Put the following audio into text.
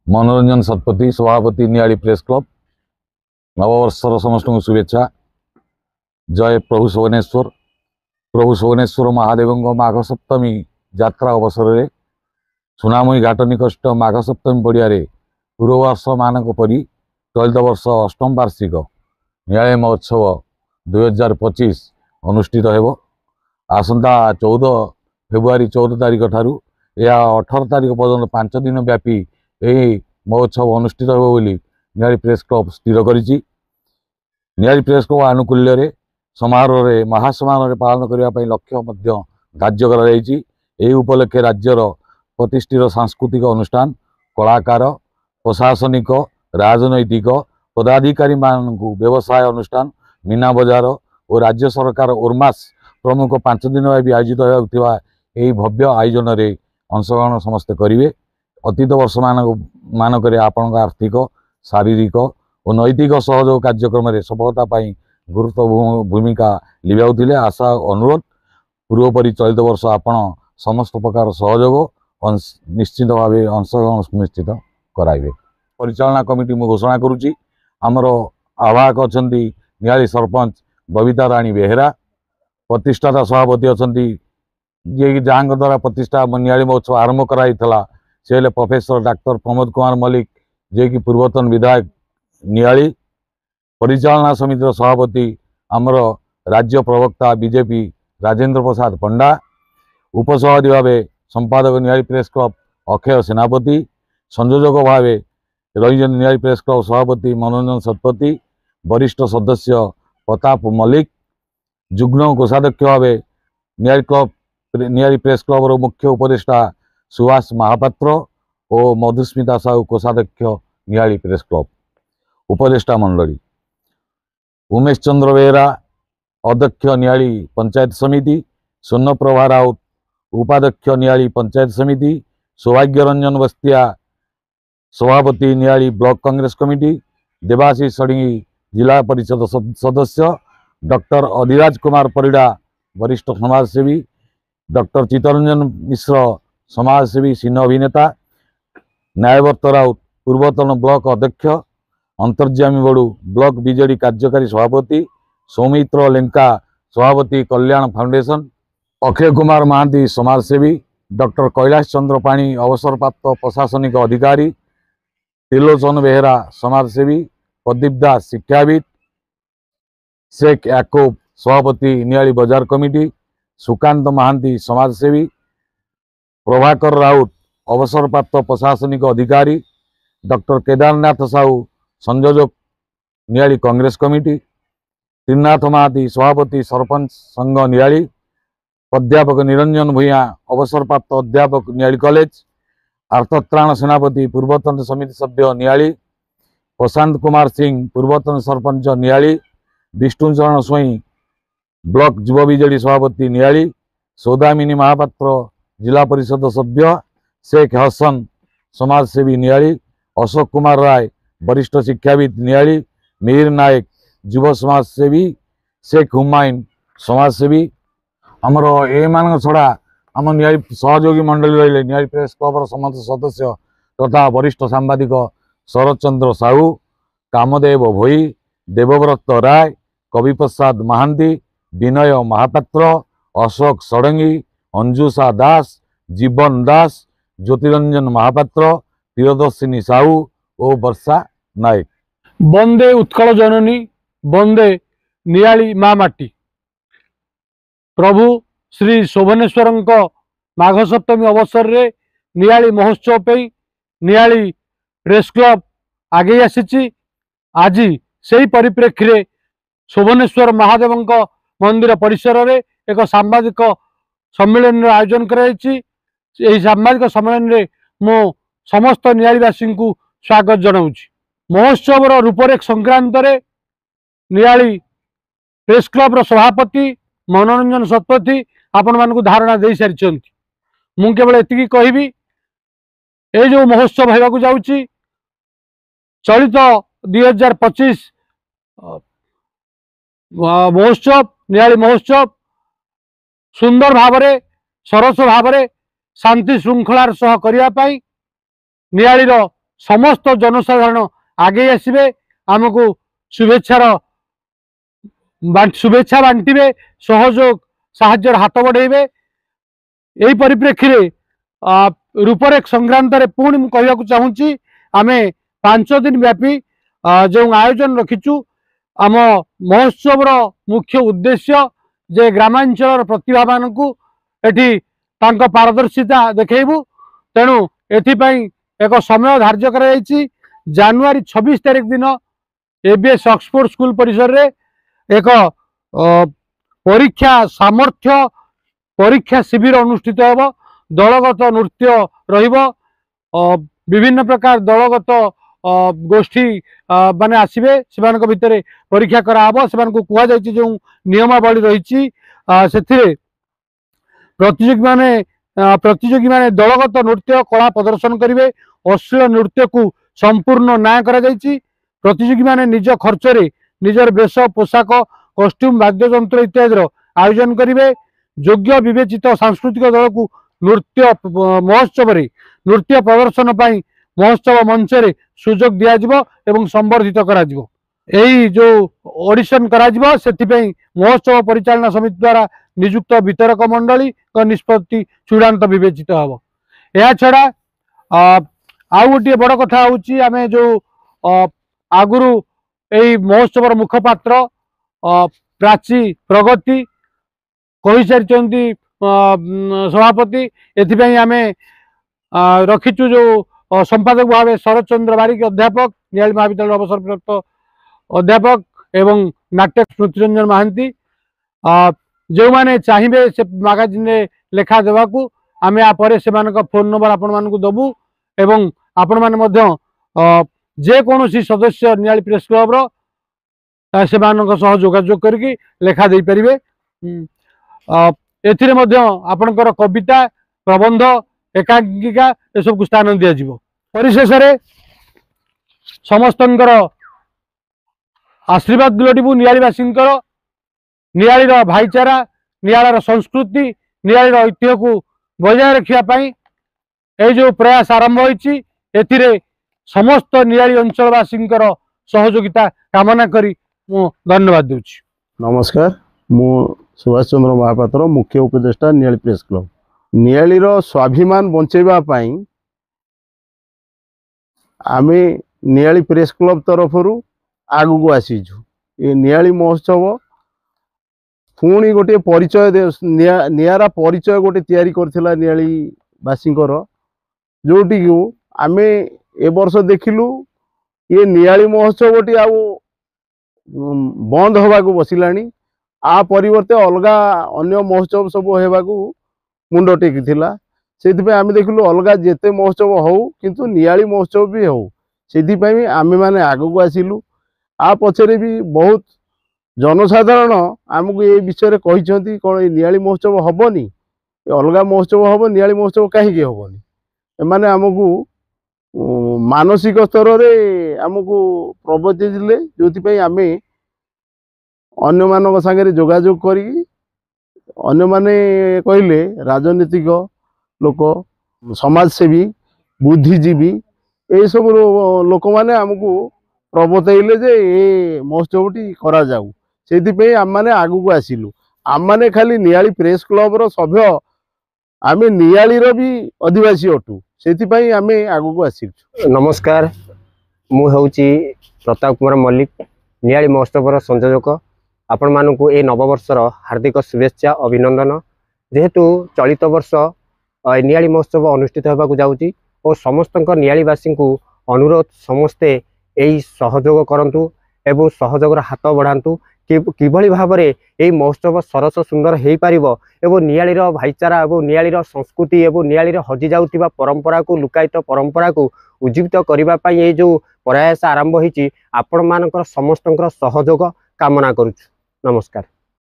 मनोरंजन शतपथी सभापति Niali press club नववर्षर समस्त शुभेच्छा। जय प्रभु सुवनेश्वर महादेव माघ सप्तमी यात्रा अवसर में सुनामुई घाट निकट माघ सप्तमी पड़िया पूर्ववर्ष मानक परी चलित वर्ष अष्टम वार्षिक नियाली महोत्सव 2025 अनुष्ठित हो। आसंता 14 फेब्रुआरी 14 तारिख ठारू या 18 तारिख पर्यंत 5 दिन व्यापी यही महोत्सव अनुष्ठित हो बोली नियाली प्रेस क्लब स्थिर करिछि। नियाली प्रेस क्लब आनुकूल्य समारोह महासमारोह पालन करने लक्ष्य धार्य कर उपलक्षे राज्यर प्रतिष्ठित सांस्कृतिक अनुष्ठान कलाकार प्रशासनिक राजनैतिक पदाधिकारी मानू व्यवसाय अनुष्ठान मीना बजार और राज्य सरकार ओरमास प्रमुख 5 दिन व्यापी आयोजित होगा भव्य आयोजन में अंशग्रहण समस्ते करेंगे। अतीत वर्ष मानक आपण आर्थिक शारीरिक और नैतिक सहयोग कार्यक्रम में सफलता गुरुत्व भूमिका लिभाउथिले। आशा अनुरोध पूर्वपरी चलित वर्ष आपण समस्त प्रकार सहयोग निश्चित भाव अंशग्रहण सुनिश्चित कराइबे। परिचालना कमिटी मु घोषणा करुच्ची। आमर आवाहक अच्छा नियाली सरपंच बबीता राणी बेहेरा, प्रतिष्ठाता सभापति अच्छा जी जहाँ द्वारा प्रतिष्ठा नियाली महोत्सव आरंभ कराइला से हेले प्रोफेसर डाक्टर प्रमोद कुमार मल्लिक जे कि पूर्वतन विधायक नियाली। परिचालना समिति सभापति आमर राज्य प्रवक्ता बीजेपी राजेंद्र प्रसाद पंडा, उपसभापति भाव संपादक नियाली प्रेस क्लब अक्षय सेनापति, संयोजक भाव रही नियाली प्रेस क्लब सभापति मनोरंजन शतपथी, वरिष्ठ सदस्य प्रताप मल्लिक, जुग्म कोषाध्यक्ष भाव नियाली प्रेस क्लब मुख्य उपदेष्टा सुभाष महापात्र और मधुस्मिता साहू कोषाध्यक्ष नियाली प्रेस क्लब। उपदेष्टा मंडली उमेश चंद्र बेहरा अध्यक्ष नियाली पंचायत समिति, स्वर्णप्रभा राउत उपाध्यक्ष नियाली पंचायत समिति, सौभाग्य रंजन बस्तिया सभापति नियाली ब्लॉक कांग्रेस कमिटी, देवाशीष षडंगी जिला परिषद सदस्य, डॉक्टर अधिराज कुमार परिडा वरिष्ठ समाजसेवी, डॉक्टर चित्तरंजन मिश्र समाजसेवी सिने अभिनेता, न्यायवर्त राउत पूर्वतन ब्लॉक अध्यक्ष, अंतर्जामी बड़ू ब्लॉक बीजेडी कार्यकारी सभापति, सौमित्र लेंका सभापति कल्याण फाउंडेशन, अक्षय कुमार महांती समाजसेवी, डॉक्टर कैलाश चंद्र पाणी अवसरप्राप्त प्रशासनिक अधिकारी, त्रिलोचन बेहरा समाजसेवी, प्रदीप दास शिक्षाविद, शेख याकूब सभापति नियाली बाजार कमिटी, सुकांत महांती समाजसेवी, प्रभाकर राउत अवसरप्राप्त प्रशासनिक अधिकारी, डॉक्टर केदारनाथ साहू संयोजक नियाली कांग्रेस कमिटी, त्रिनाथ महांती सभापति सरपंच संघ नियाली, अध्यापक निरंजन भूया अवसरप्राप्त अध्यापक नियाली कॉलेज, अर्थत्राण सेनापति पूर्वतन समिति सभ्य नियाली, प्रशांत कुमार सिंह पूर्वतन सरपंच नियाली, विष्णुचरण स्वई ब्लॉक युवा बीजेडी सभापति नियाली, सौदामिनी महापात्र जिला परिषद सभ्य, शेख हसन समाजसेवी नियाली, अशोक कुमार राय वरिष्ठ शिक्षाविद नियाली, मीर नायक युव समाजसेवी, शेख हुमायून समाजसेवी। आमर ए छड़ा आम नियाली सहयोगी मंडली रही नियाली प्रेस क्लब समस्त सदस्य तथा वरिष्ठ सांबादिक शरद चंद्र साहू, कामदेव भोई, देवव्रत राय, कवि प्रसाद महांती, विनय महापात्र, अशोक षडंगी, अंजुषा दास, जीवन दास, ज्योतिरंजन महापात्र, प्रियदर्शिनी साहू और वर्षा नायक। बंदे उत्कल जननी, बंदे नियाली माँ माटी। प्रभु श्री शोभनेश्वर माघ सप्तमी अवसर रे नियाली महोत्सव पे नियाली प्रेस क्लब आगे आसी। आज से परिप्रेक्षी रे शोभनेश्वर महादेव मंदिर परिसर रे एक सांबादिक सम्मेलन आयोजन कराई। सांबादिक सम्मेलन रे मो समस्त नियालीवासी को स्वागत जनाऊँ। महोत्सव रूपरेख संक्रांत रे नियाली प्रेस क्लब सभापति मनोरंजन शतपथी आपण मानक धारणा दे सारी। मु केवल एति कहबी ए जो महोत्सव होगा जाऊँगी चलित 2025 महोत्सव नियाली महोत्सव सुंदर भावरे सरस भावरे शांति श्रृंखलार सह करिया पाई नियालीर समस्त जनसाधारण आगे आसबे आमको शुभेच्छा बांटे सहयोग साहाय्यर हाथ बढ़ेबे। यही परिप्रेक्षी में रूपरेख संक्रांत पुणी कहवाक चाहूँगी आम 5 दिन व्यापी जो आयोजन रखीचु आम महोत्सव मुख्य उद्देश्य जे ग्रामांचल प्रतिभा मान एठी पारदर्शिता देखु तेणु एथिपाई एक समय धार्य कर जानुआरी 26 तारिख दिन एबीएस ऑक्सफोर्ड स्कूल परिसर रे एक परीक्षा सामर्थ्य परीक्षा शिविर अनुष्ठित होब। दलगत नृत्य रहिबो विभिन्न प्रकार दलगत गोष्ठी माने आसीबे सेमानक भितरे परीक्षा कराबो। सेमानक कुआ जायछि जो नियमावली रहिछि सेथिरे प्रतियोगी माने दलगत नृत्य कला प्रदर्शन करिवे। अश्लील नृत्य को संपूर्ण न्याय करा जायछि। प्रतियोगी माने निज खर्चरे निजर वेश पोशाक कॉस्ट्यूम वाद्ययंत्र इत्यादि आयोजन करिवे। योग्य विवेचित सांस्कृतिक दल को नृत्य महोत्सव नृत्य प्रदर्शन पाई महोत्सव मंच रे सुजोग दिया जिवो एवं संवर्धित करा जिवो। एही जो ऑडिशन करा जिवो सेथिपई महोत्सव परिचालना समिति द्वारा नियुक्त वितरक मंडली का निष्पत्ति चूड़ांत विवेचित हबो। या छड़ा आउ गोटे बड़ कथा होची आमे जो आगुरु एही महोत्सव मुखपात्र प्राची प्रगति कही सारी सभापति एथिपई आमे रखीचु जो संपादक भाव शरद चंद्र बारिक अध्यापक नियाली महाविद्यालय अवसरप्राप्त अध्यापक एवं नाट्य स्मृति रंजन महांती जो माने चाहिए से मैगजीन रे लेखा देवाकू आमे आ परे से फोन नंबर आपण मानकू दबु एवं आपण माने मध्य जे कोनोसी सदस्य नियाली प्रेस क्लब रो से सह जोगाजोग करके लेखा दे परिवे। एथिरे मध्य आपणकर कविता प्रबंध एकांकिका ए सब स्थान दिया जिवो। परिशेष रे समस्तंकर आशीर्वाद लोटिबु नियालीवासींकर नियालीर भाईचारा नियालीर संस्कृति नियालीर ऐतिह्य को बजाय रखिया पाई ए जो प्रयास आरंभ होईची एथिरे समस्त नियाली अंचलवासींकर सहयोगिता कामना करी मु धन्यवाद देउची। नमस्कार मु सुभाष चंद्र महापात्र मुख्य उपदेष्टा नियाली प्रेस क्लब। नियालीर स्वाभिमान बंचेबा पाई आमे नियाली प्रेस क्लब तरफरु आगु को आसीजु। ए नियाली महोत्सव पुणी गोटे परिचय नियारा परिचय गोटे तैयारी करथिला नियाली वासींकर जोटी को आमे ए वर्ष देखिलु ये नियाली महोत्सवटी आउ बंद होगा को बसिलानी आ परिवर्ते अलगा अन्य महोत्सव सब होगा को मुंड टेकी थिला। सेथिपे आमे देखिलु अलगा जेते महोत्सव हो किंतु नियाली महोत्सव भी हो सेथिपे आमे माने आगु को आसिलु। आ पछरे भी बहुत जनसाधारण आमको ये विषय रे कहिसंती कोन ए नियाली महोत्सव हबनी अलगा महोत्सव हबो नियाली महोत्सव काहे के हबनी एमाने आमको मानसिक स्तर रे आमको प्रबोधि दिले जोथि आमे अन्य मानक संगे जोगाजोग करी अन्य माने कहले राजनीतिक लोक समाजसेवी बुद्धिजीवी ए सब लोक माने आमको प्रबोधइले जे ए महोत्सवटी करा जाऊ सेथि आम माने आगु को आसिलु। आम माने खाली नियाली प्रेस क्लब रो सभ्य आमे नियाली रो भी आदिवासी अटू सेथि आमे आगु को आसिलु। नमस्कार मु होउची प्रताप कुमार मल्लिक नियाली महोत्सव संयोजक। आपण मानकु ए नववर्षर हार्दिक शुभेच्छा अभिनंदन। जेहेतु चलित वर्ष नियाली महोत्सव अनुष्ठित होगा जाउची और समस्त नियालीवासी को अनुरोध समस्ते यही सहयोग करंतु एवं सहयोगर हाथ बढ़ातु किभली भाव में यही महोत्सव सरस सुंदर हो पारिबो एवं नियालीर भाईचारा एवं नियालीर संस्कृति एवं नियालीर हजि जाउतिबा परंपरा को लुकायित परंपरा को उज्जीवित करबा पई ये जो प्रयास आरंभ होईची आपण मानकर समस्तंकर सहयोग कामना करूछु। नमस्कार।